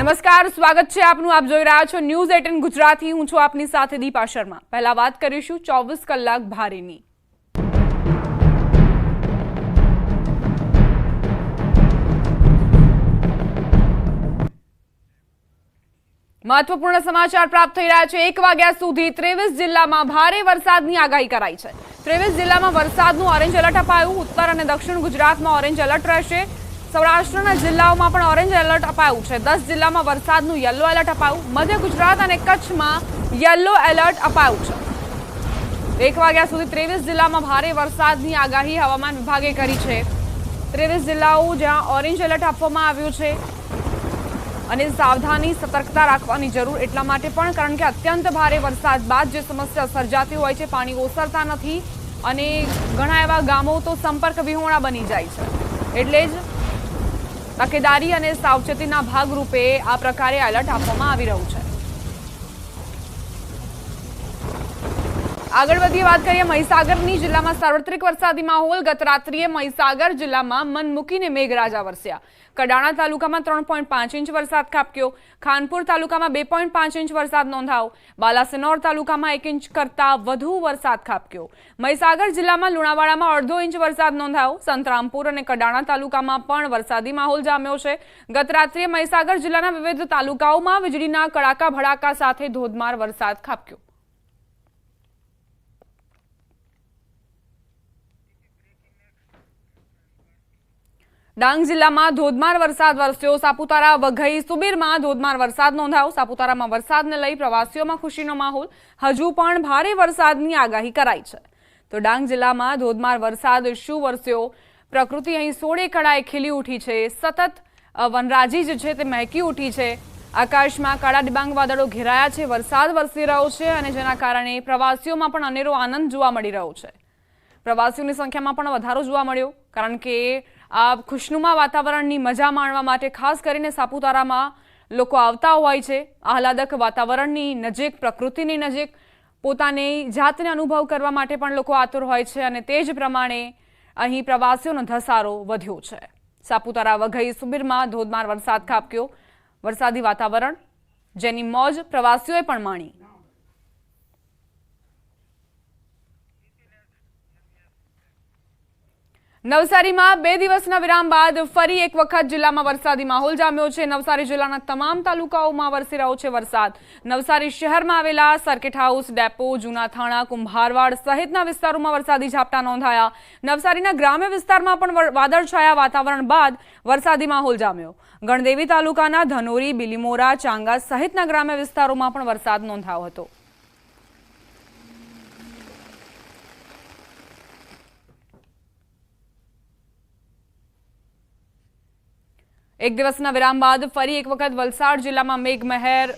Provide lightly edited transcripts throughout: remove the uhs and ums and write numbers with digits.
નમસ્કાર, સ્વાગત છે આપનું. આપ જોઈ રહ્યા છો ન્યૂઝ 18 ગુજરાતી. હું છું આપની સાથે દીપા શર્મા. પહેલા વાત કરીશું 24 કલાક ભારેની. મહત્વપૂર્ણ સમાચાર પ્રાપ્ત થઈ રહ્યા છે. 1 વાગ્યા સુધી 23 જિલ્લામાં ભારે વરસાદની આગાહી કરાઈ છે. 23 જિલ્લામાં વરસાદનું ઓરેન્જ એલર્ટ અપાયું. ઉત્તર અને દક્ષિણ ગુજરાતમાં ઓરેન્જ એલર્ટ રહેશે. સૌરાષ્ટ્રના જિલ્લાઓમાં પણ ઓરેન્જ એલર્ટ અપાયું છે. 10 જિલ્લામાં વરસાદનું યલો એલર્ટ અપાયું. મધ્ય ગુજરાત અને કચ્છમાં યલો એલર્ટ અપાયું છે. 1 વાગ્યા સુધી 23 જિલ્લામાં ભારે વરસાદની આગાહી હવામાન વિભાગે કરી છે. 23 જિલ્લાઓ જ્યાં ઓરેન્જ એલર્ટ આપવામાં આવ્યું છે અને સાવધાની સતર્કતા રાખવાની જરૂર એટલા માટે પણ કારણ કે અત્યંત ભારે વરસાદ બાદ જે સમસ્યા સર્જાતી હોય છે, પાણી ઓસરતા નથી અને ઘણા એવા ગામો તો સંપર્ક વિહોણા બની જાય છે. એટલે જ તકેદારી અને સાવચેતીના ભાગરૂપે આ પ્રકારે એલર્ટ આપવામાં આવી રહ્યું છે. આગળ વધીએ, વાત કરીએ મહીસાગરની. જિલ્લામાં સાર્વત્રિક વરસાદી માહોલ. ગત રાત્રિએ મહીસાગર જિલ્લામાં મન મૂકીને મેઘરાજા વરસ્યા. કડાણા તાલુકામાં 3.5 ઇંચ વરસાદ ખાબક્યો. ખાનપુર તાલુકામાં 2.5 ઇંચ વરસાદ નોંધાયો. બાલાસિનોર તાલુકામાં 1 ઇંચ કરતાં વધુ વરસાદ ખાબક્યો. મહીસાગર જિલ્લામાં લુણાવાડામાં 1/2 ઇંચ વરસાદ નોંધાયો. સંતરામપુર અને કડાણા તાલુકામાં પણ વરસાદી માહોલ જામ્યો છે. ગત રાત્રિએ મહીસાગર જિલ્લાના વિવિધ તાલુકાઓમાં વીજળીના કડાકા ભડાકા સાથે ધોધમાર વરસાદ ખાબક્યો. ડાંગ જિલ્લામાં ધોધમાર વરસાદ વરસ્યો. સાપુતારા, વઘઈ, સુબીરમાં ધોધમાર વરસાદ નોંધાયો. સાપુતારામાં વરસાદને લઈ પ્રવાસીઓમાં ખુશીનો માહોલ. હજુ પણ ભારે વરસાદની આગાહી કરાઈ છે. તો ડાંગ જિલ્લામાં ધોધમાર વરસાદ શું વરસ્યો? પ્રકૃતિ અહીં સોળે કળાએ ખીલી ઉઠી છે. સતત વનરાજી જે છે તે મહેકી ઉઠી છે. આકાશમાં કાળા ડિબાંગ વાદળો ઘેરાયા છે. વરસાદ વરસી રહ્યો છે અને જેના કારણે પ્રવાસીઓમાં પણ અનેરો આનંદ જોવા મળી રહ્યો છે. પ્રવાસીઓની સંખ્યામાં પણ વધારો જોવા મળ્યો કારણ કે આ ખુશનુમા વાતાવરણની મજા માણવા માટે ખાસ કરીને સાપુતારામાં લોકો આવતા હોય છે. આહલાદક વાતાવરણની નજીક, પ્રકૃતિની નજીક પોતાની જાતને અનુભવ કરવા માટે પણ લોકો આતુર હોય છે અને તે જ પ્રમાણે અહીં પ્રવાસીઓનો ધસારો વધ્યો છે. સાપુતારા, વઘઈ, સુબીરમાં ધોધમાર વરસાદ ખાબક્યો. વરસાદી વાતાવરણ જેની મોજ પ્રવાસીઓએ પણ માણી. નવસારીમાં 2 દિવસના વિરામ બાદ ફરી એક વખત જિલ્લામાં વરસાદી માહોલ જામ્યો છે. નવસારી જિલ્લાના તમામ તાલુકાઓમાં વરસી રહ્યો છે વરસાદ. નવસારી શહેરમાં આવેલા સર્કિટ હાઉસ, ડેપો, જૂના થાણા, કુંભારવાડ સહિતના વિસ્તારોમાં વરસાદી ઝાપટા નોંધાયા. નવસારીના ગ્રામ્ય વિસ્તારમાં પણ વાદળછાયા વાતાવરણ બાદ વરસાદી માહોલ જામ્યો. ગણદેવી તાલુકાના ધનોરી, બિલીમોરા, ચાંગા સહિતના ગ્રામ્ય વિસ્તારોમાં પણ વરસાદ નોંધાયો હતો. એક દિવસના વિરામ બાદ ફરી એક વખત વલસાડ જિલ્લામાં મેઘમહેર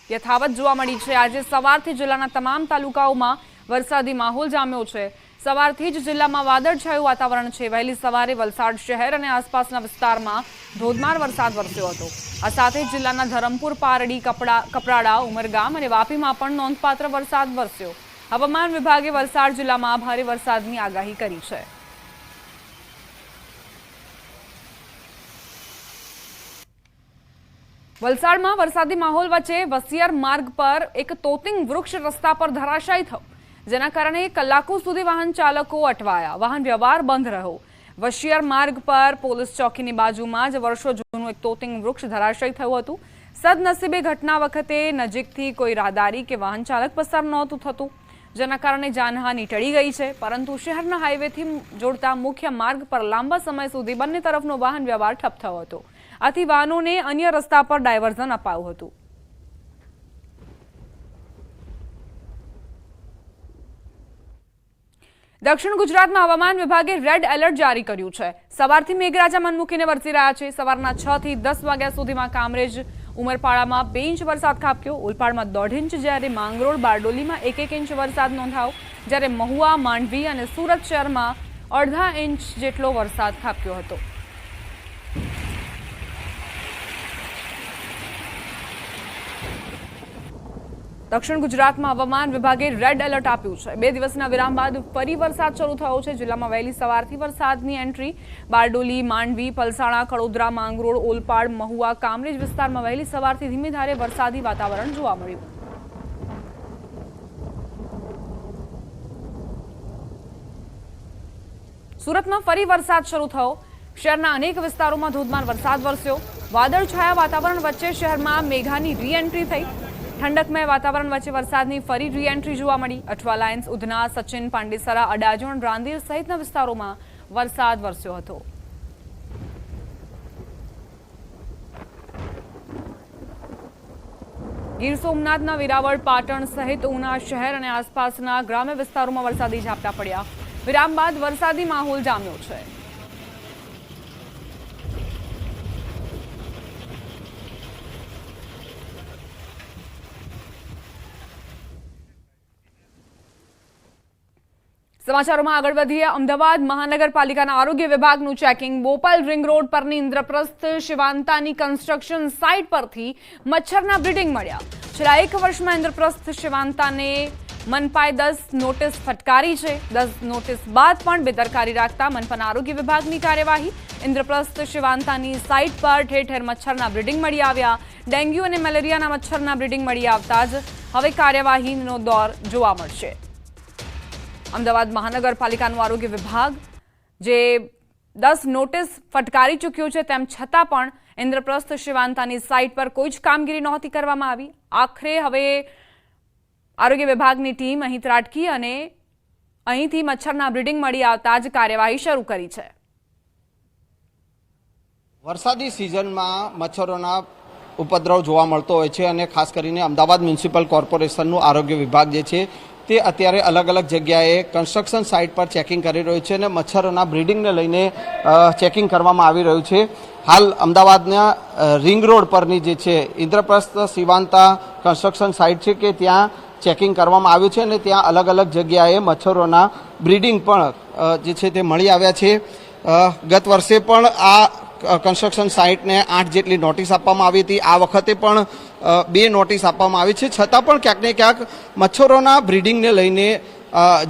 યથાવત જોવા મળી છે. આજે સવારથી જિલ્લાના તમામ તાલુકાઓમાં વરસાદી માહોલ જામ્યો છે. સવારથી જ જિલ્લામાં વાદળછાયું વાતાવરણ છે. વહેલી સવારે વલસાડ શહેર અને આસપાસના વિસ્તારમાં ધોધમાર વરસાદ વરસ્યો હતો. આ સાથે જ જિલ્લાના ધરમપુર, પારડી, કપરાડા, ઉમરગામ અને વાપીમાં પણ નોંધપાત્ર વરસાદ વરસ્યો. હવામાન વિભાગે વલસાડ જિલ્લામાં ભારે વરસાદની આગાહી કરી છે. વલસાડમાં વરસાદી માહોલ વચ્ચે વસિયર માર્ગ પર એક તોતિંગ વૃક્ષ રસ્તા પર ધરાશાયી થયું, જેના કારણે કલાકો સુધી વાહન ચાલકો અટવાયા. વાહન વ્યવહાર બંધ રહ્યો. વસિયર માર્ગ પર પોલીસ ચોકીની બાજુમાં જ વર્ષો જૂનું એક તોતિંગ વૃક્ષ ધરાશાયી થયું હતું. સદનસીબે ઘટના વખતે નજીકથી કોઈ રાહદારી કે વાહન ચાલક પસાર નહોતું થતું, જેના કારણે જાનહાનિ ટળી ગઈ છે. પરંતુ શહેરના હાઈવેથી જોડતા મુખ્ય માર્ગ પર લાંબા સમય સુધી બંને તરફનો વાહન વ્યવહાર ઠપ થયો હતો. આથી વાહનોને અન્ય રસ્તા પર ડાયવર્ઝન અપાયું હતું. દક્ષિણ ગુજરાતમાં હવામાન વિભાગે રેડ એલર્ટ જારી કર્યું છે. સવારથી મેઘરાજા મન મૂકીને વરસી રહ્યા છે. સવારના 6 થી 10 વાગ્યા સુધીમાં કામરેજ, ઉમરપાડામાં 2 ઇંચ વરસાદ ખાબક્યો. ઓલપાડમાં 1.5 ઇંચ, જ્યારે માંગરોળ, બારડોલીમાં 1 ઇંચ વરસાદ નોંધાયો. જ્યારે મહુવા, માંડવી અને સુરત શહેરમાં 1/2 ઇંચ જેટલો વરસાદ ખાબક્યો હતો. દક્ષિણ ગુજરાતમાં હવામાન વિભાગે રેડ એલર્ટ આપ્યું છે। 2 દિવસના વિરામ બાદ ફરી વરસાદ શરૂ થયો છે। જિલ્લામાં વહેલી સવારથી વરસાદની એન્ટ્રી। બારડોલી, માંડવી, પલસાણા, કડોદરા, માંગરોળ, ઓલપાડ, મહુવા, કામરેજ વિસ્તારમાં વહેલી સવારથી ધીમી ધારે વરસાદી વાતાવરણ જોવા મળ્યું। સુરતમાં ફરી વરસાદ શરૂ થયો। શહેરના અનેક વિસ્તારોમાં ધોધમાર વરસાદ વરસ્યો। વાદળછાયા વાતાવરણ વચ્ચે શહેરમાં મેઘાની રી એન્ટ્રી થઈ। ઠંડકમય વાતાવરણ વચ્ચે વરસાદની ફરી રી એન્ટ્રી જોવા મળી। અઠવા લાઇન્સ, ઉધના, સચિન, પાંડેસરા, અડાજણ, રાંદેર સહિતના વિસ્તારોમાં વરસાદ વરસ્યો હતો। ગીર સોમનાથના વેરાવળ, પાટણ સહિત ઉના શહેર અને આસપાસના ગ્રામ્ય વિસ્તારોમાં વરસાદી ઝાપટા પડ્યા। વિરામ બાદ વરસાદી માહોલ જામ્યો છે। સમાચારોમાં આગળ વધીએ। અમદાવાદ મહાનગરપાલિકાના આરોગ્ય વિભાગનું ચેકિંગ। બોપલ રિંગ રોડ પરની ઇન્દ્રપ્રસ્થ શિવાંતાની કન્સ્ટ્રક્શન સાઇટ પરથી મચ્છરના બ્રીડિંગ મળ્યા। છેલ્લા 1 વર્ષમાં ઇન્દ્રપ્રસ્થ શિવાંતાને મનપાએ 10 નોટિસ ફટકારી છે। 10 નોટિસ બાદ પણ બેદરકારી રાખતા મનપાના આરોગ્ય વિભાગની કાર્યવાહી। ઇન્દ્રપ્રસ્થ શિવાંતાની સાઇટ પર ઠેર ઠેર મચ્છરના બ્રીડિંગ મળી આવ્યા। ડેન્ગ્યુ અને મેલેરિયાના મચ્છરના બ્રીડિંગ મળી આવતા જ હવે કાર્યવાહીનો દોર જોવા મળશે। અમદાવાદ મહાનગરપાલિકાનું આરોગ્ય વિભાગ જે 10 નોટિસ ફટકારી ચૂક્યું છે, તેમ છતાં પણ ઇન્દ્રપ્રસ્થ શિવાંતાની સાઇટ પર કોઈ જ કામગીરી નહોતી કરવામાં આવી। આખરે હવે આરોગ્ય વિભાગની ટીમ અહીં ત્રાટકી અને અહીંથી મચ્છરના બ્રીડિંગ મળી આવતા જ કાર્યવાહી શરૂ કરી છે। વરસાદી સિઝનમાં મચ્છરોના ઉપદ્રવ જોવા મળતો હોય છે અને ખાસ કરીને અમદાવાદ મ્યુનિસિપલ કોર્પોરેશનનું આરોગ્ય વિભાગ જે છે તે અત્યારે અલગ અલગ જગ્યાએ કન્સ્ટ્રક્શન સાઇટ પર ચેકિંગ કરી રહ્યું છે અને મચ્છરોના બ્રીડિંગને લઈને ચેકિંગ કરવામાં આવી રહ્યું છે। હાલ અમદાવાદના રિંગ રોડ પરની જે છે ઇન્દ્રપ્રસ્થ શિવાંતા કન્સ્ટ્રક્શન સાઇટ છે કે ત્યાં ચેકિંગ કરવામાં આવ્યું છે અને ત્યાં અલગ અલગ જગ્યાએ મચ્છરોના બ્રીડિંગ પણ જે છે તે મળી આવ્યા છે। ગત વર્ષે પણ આ કન્સ્ટ્રક્શન સાઇટને 8 જેટલી નોટિસ આપવામાં આવી હતી। આ વખતે પણ 2 નોટિસ આપવામાં આવી છે, છતાં પણ ક્યાંક ને ક્યાંક મચ્છરોના બ્રીડિંગને લઈને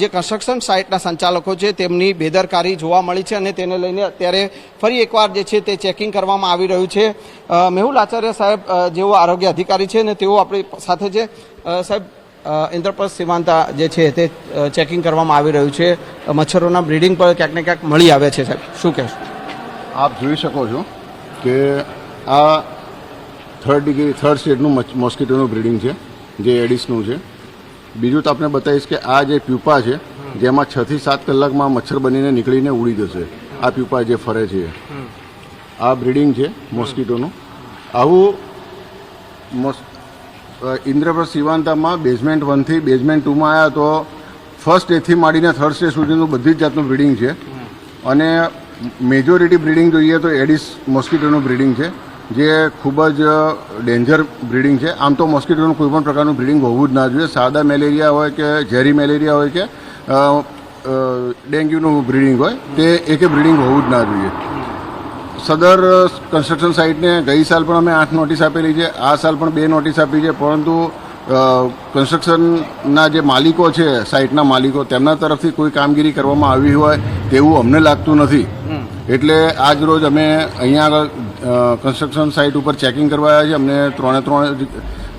જે કન્સ્ટ્રક્શન સાઇટના સંચાલકો છે તેમની બેદરકારી જોવા મળી છે અને તેને લઈને અત્યારે ફરી એકવાર જે છે તે ચેકિંગ કરવામાં આવી રહ્યું છે। મેહુલ આચાર્ય સાહેબ જેઓ આરોગ્ય અધિકારી છે અને તેઓ આપણી સાથે છે। સાહેબ, ઇન્દ્રપ્રસ્થ શિવાંતા જે છે તે ચેકિંગ કરવામાં આવી રહ્યું છે, મચ્છરોના બ્રીડિંગ પર ક્યાંક ને ક્યાંક મળી આવે છે, સાહેબ શું કહેશો? આપ જોઈ શકો છો કે આ 3rd સ્ટેજનું મોસ્કીટોનું બ્રીડિંગ છે જે એડિસનું છે। બીજું તો આપણે બતાવીશ કે આ જે પ્યુપા છે જેમાં 6 થી 7 કલાકમાં મચ્છર બનીને નીકળીને ઉડી જશે। આ પ્યુપા જે ફરે છે આ બ્રીડિંગ છે મોસ્કીટોનું। આવું ઇન્દ્રપ્રસ્થ શિવાંતામાં બેઝમેન્ટ 1 થી બેઝમેન્ટ 2માં આવ્યા તો ફર્સ્ટ સ્ટેજથી માંડીને 3rd સ્ટેજ સુધીનું બધી જ જાતનું બ્રીડિંગ છે અને મેજોરિટી બ્રીડિંગ જોઈએ તો એડિસ મોસ્કીટોનું બ્રીડિંગ છે જે ખૂબ જ ડેન્જર બ્રીડિંગ છે। આમ તો મોસ્કીટોનું કોઈ પણ પ્રકારનું બ્રીડિંગ હોવું જ ના જોઈએ। સાદા મેલેરિયા હોય કે ઝેરી મેલેરિયા હોય કે ડેન્ગ્યુનું બ્રીડિંગ હોય તે એકે બ્રીડિંગ હોવું જ ના જોઈએ। સદર કન્સ્ટ્રક્શન સાઇટને ગઈ સાલ પણ અમે 8 નોટિસ આપેલી છે, આ સાલ પણ 2 નોટિસ આપી છે, પરંતુ કન્સ્ટ્રક્શનના જે માલિકો છે સાઇટના માલિકો તેમના તરફથી કોઈ કામગીરી કરવામાં આવી હોય તેવું અમને લાગતું નથી। એટલે આજ રોજ અમે અહીંયા આગળ કન્સ્ટ્રક્શન સાઇટ ઉપર ચેકિંગ કરવા આવ્યા છીએ। અમને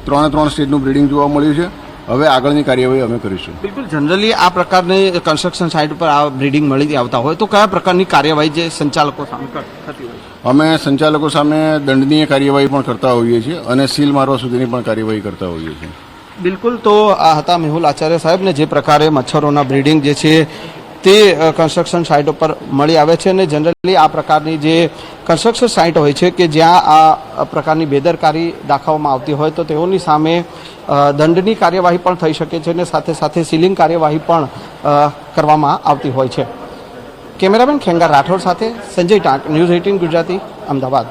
3 સ્ટેજનું બ્રીડિંગ જોવા મળ્યું છે। હવે આગળની કાર્યવાહી અમે કરીશું। બિલકુલ, જનરલી આ પ્રકારની કન્સ્ટ્રક્શન સાઇટ ઉપર આ બ્રીડિંગ મળી આવતા હોય તો કયા પ્રકારની કાર્યવાહી જે સંચાલકો સામે થતી હોય? અમે સંચાલકો સામે દંડનીય કાર્યવાહી પણ કરતા હોઈએ છીએ અને સીલ મારવા સુધીની પણ કાર્યવાહી કરતા હોઈએ છીએ। બિલકુલ, તો આ હતા મેહુલ આચાર્ય સાહેબને જે પ્રકારે મચ્છરોના બ્રીડિંગ જે છે તે કન્સ્ટ્રક્શન સાઇટ ઉપર મળી આવે છે અને જનરલી આ પ્રકારની જે કન્સ્ટ્રક્શન સાઇટ હોય છે કે જ્યાં આ પ્રકારની બેદરકારી દાખવવામાં આવતી હોય તો તેઓની સામે દંડની કાર્યવાહી પણ થઈ શકે છે અને સાથે સાથે સીલિંગ કાર્યવાહી પણ કરવામાં આવતી હોય છે। કેમેરામેન ખેંગાર રાઠોડ સાથે સંજય ટાંક, ન્યૂઝ 18 ગુજરાતી, અમદાવાદ।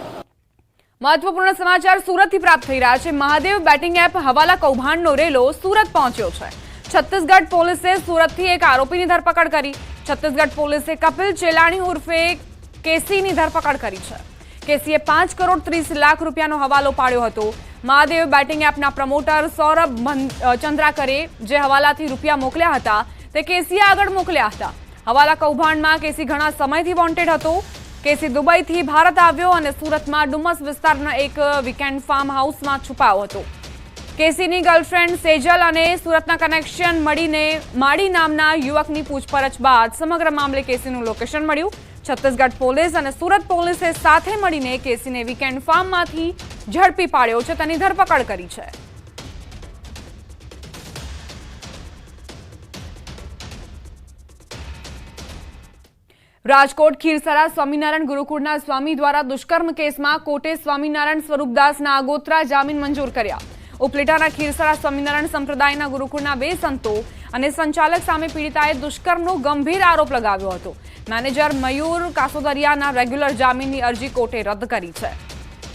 મહત્વપૂર્ણ સમાચાર સુરતથી પ્રાપ્ત થઈ રહ્યા છે। મહાદેવ બેટિંગ એપ હવાલા કૌભાંડનો રેલો સુરત પહોંચ્યો છે। છત્તીસગઢ પોલીસે સુરતથી એક આરોપીની ધરપકડ કરી। છત્તીસગઢ પોલીસે કપિલ ચેલાણી ઉર્ફે કેસીની ધરપકડ કરી છે। કેસીએ 5 કરોડ 30 લાખ રૂપિયાનો હવાલો પાડ્યો હતો। મહાદેવ બેટિંગ એપના પ્રમોટર સૌરભ ચંદ્રાકરે જે હવાલાથી રૂપિયા મોકલ્યા હતા તે કેસીએ આગળ મોકલ્યા હતા. હવાલા કૌભાંડમાં કેસી ઘણા સમયથી વોન્ટેડ હતો. કેસી દુબઈથી ભારત આવ્યો અને સુરતમાં ડુમસ વિસ્તારના એક વીકેન્ડ ફાર્મ હાઉસમાં છુપાયો હતો. કેસીની ગર્લફ્રેન્ડ સેજલ અને સુરતના કનેક્શન મળીને માડી નામના યુવકની પૂછપરછ બાદ સમગ્ર મામલે કેસીનું લોકેશન મળ્યું. છત્તીસગઢ પોલીસ અને સુરત પોલીસે સાથે મળીને કેસીને વીકેન્ડ ફાર્મમાંથી ઝડપી પાડ્યો છે, તેની ધરપકડ કરી છે. રાજકોટ ખીરસરા સ્વામિનારાયણ ગુરુકુળના સ્વામી દ્વારા દુષ્કર્મ કેસમાં કોર્ટે સ્વામિનારાયણ સ્વરૂપદાસના આગોતરા જામીન મંજૂર કર્યા. ઉપલેટાના ખીરસરા સ્વામિનારાયણ સંપ્રદાયના ગુરુકુળના 2 સંતો અને સંચાલક સામે પીડિતાએ દુષ્કર્મનો ગંભીર આરોપ લગાવ્યો હતો. મેનેજર મયુર કાસોદરિયાના રેગ્યુલર જામીનની અરજી કોર્ટે રદ કરી છે.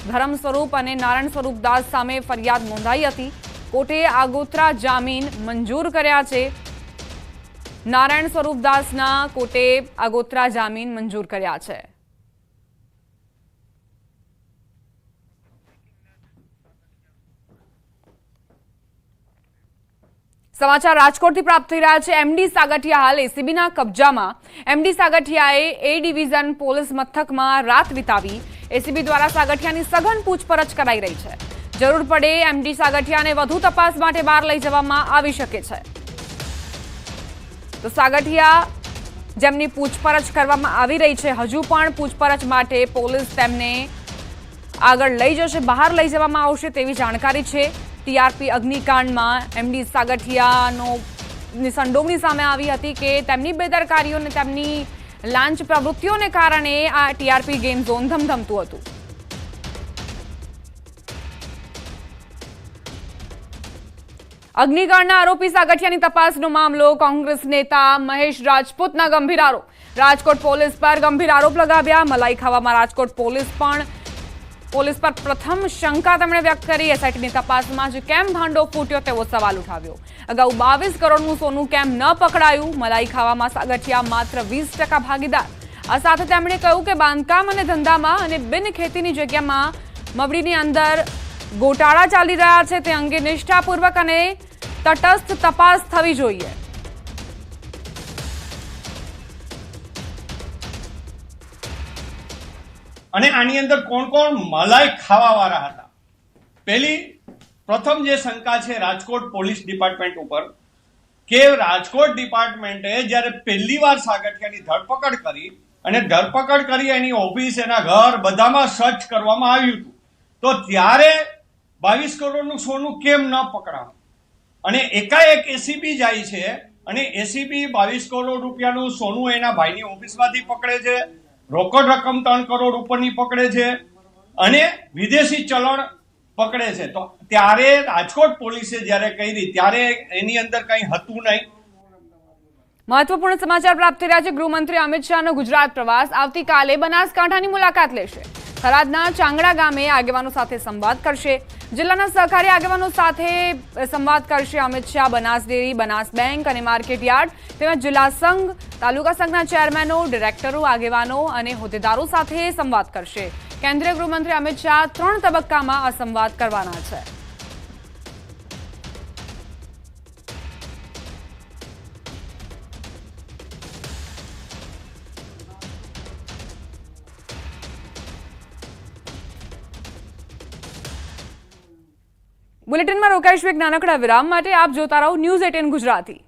ધર્મ સ્વરૂપ અને નારાયણ સ્વરૂપદાસ સામે ફરિયાદ નોંધાઈ હતી. કોર્ટે આગોતરા જામીન મંજૂર કર્યા છે. નારાયણ સ્વરૂપદાસના કોર્ટે આગોતરા જામીન મંજૂર કર્યા છે. સમાચાર રાજકોટથી પ્રાપ્ત થઈ રહ્યા છે. એમડી સાગઠિયા હાલ એસીબીના કબજામાં. એમડી સાગઠિયાએ એ ડિવિઝન પોલીસ મથકમાં રાત વિતાવી. એસીબી દ્વારા સાગઠિયાની સઘન પૂછપરછ કરાઈ રહી છે. જરૂર પડે એમડી સાગઠિયાને વધુ તપાસ માટે બહાર લઈ જવામાં આવી શકે છે. તો સાગઠિયા જેમની પૂછપરછ કરવામાં આવી રહી છે, હજુ પણ પૂછપરછ માટે પોલીસ તેમને આગળ લઈ જશે, બહાર લઈ જવામાં આવશે તેવી જાણકારી છે. ટીઆરપી અગ્નિકાંડમાં એમડી સાગઠિયાની સંડોવણી સામે આવી હતી કે તેમની બેદરકારીઓ અને તેમની લાંચ પ્રવૃત્તિઓને કારણે આ ટીઆરપી ગેમ ઝોન ધમધમતું હતું. અગ્નિકાંડના આરોપી સાગઠિયાની તપાસનો મામલો. કોંગ્રેસ નેતા મહેશ રાજપૂતના ગંભીર આરોપ. રાજકોટ પોલીસ પર ગંભીર આરોપ લગાવ્યા. મલાઈ ખાવામાં રાજકોટ પોલીસ પર પ્રથમ શંકા તેમણે વ્યક્ત કરી. એસઆઈટીની તપાસમાં જ કેમ ભાંડો ફૂટ્યો તેવો સવાલ ઉઠાવ્યો. અગાઉ 22 કરોડનું સોનું કેમ ન પકડાયું? મલાઈ ખાવામાં સાગઠિયા માત્ર 20% ભાગીદાર. આ સાથે તેમણે કહ્યું કે બાંધકામ અને ધંધામાં અને બિન ખેતીની જગ્યામાં મવડીની અંદર ગોટાળા ચાલી રહ્યા છે, તે અંગે નિષ્ઠાપૂર્વક અને તટસ્થ તપાસ થવી જોઈએ. અને આની અંદર કોણ કોણ મલાઈ ખાવા વાળા હતા? પ્રથમ જે શંકા છે રાજકોટ પોલીસ ડિપાર્ટમેન્ટ ઉપર, કે રાજકોટ ડિપાર્ટમેન્ટે જ્યારે પહેલી વાર સાગઠિયાની ધરપકડ કરી અને ધરપકડ કરી એની ઓફિસ, એના ઘર બધામાં સર્ચ કરવામાં આવ્યું હતું, તો ત્યારે 22 કરોડનું સોનું કેમ ન પકડાયું? અને એકાએક એસીબી જાય છે અને એસીબી 22 કરોડ રૂપિયાનું સોનું એના ભાઈની ઓફિસમાંથી પકડે છે, રોકડ રકમ 3 કરોડ ઉપરની પકડે છે અને વિદેશી ચલણ પકડે છે. તો ત્યારે રાજકોટ પોલીસે જ્યારે કરી ત્યારે એની અંદર કંઈ હતું નહીં. મહત્વપૂર્ણ સમાચાર પ્રાપ્ત થઈ રહ્યા છે. ગૃહમંત્રી અમિત શાહનો ગુજરાત પ્રવાસ. આવતીકાલે બનાસકાંઠાની મુલાકાત લેશે. થરાદના ચાંગડા ગામે આગેવાનો સાથે સંવાદ કરશે. જિલ્લાના સહકારી આગેવાનો સાથે સંવાદ કરશે અમિત શાહ. બનાસ ડેરી, બનાસ બેંક અને માર્કેટ યાર્ડ તેમજ જિલ્લા સંઘ, તાલુકા સંઘના ચેરમેનો, ડિરેક્ટરો, આગેવાનો અને હોદ્દેદારો સાથે સંવાદ કરશે. કેન્દ્રીય ગૃહમંત્રી અમિત શાહ 3 તબક્કામાં આ સંવાદ કરવાના છે. બુલેટિનમાં રોકાઈશું એક નાનકડા વિરામ માટે. આપ જોતા રહો ન્યૂઝ 18 ગુજરાતી.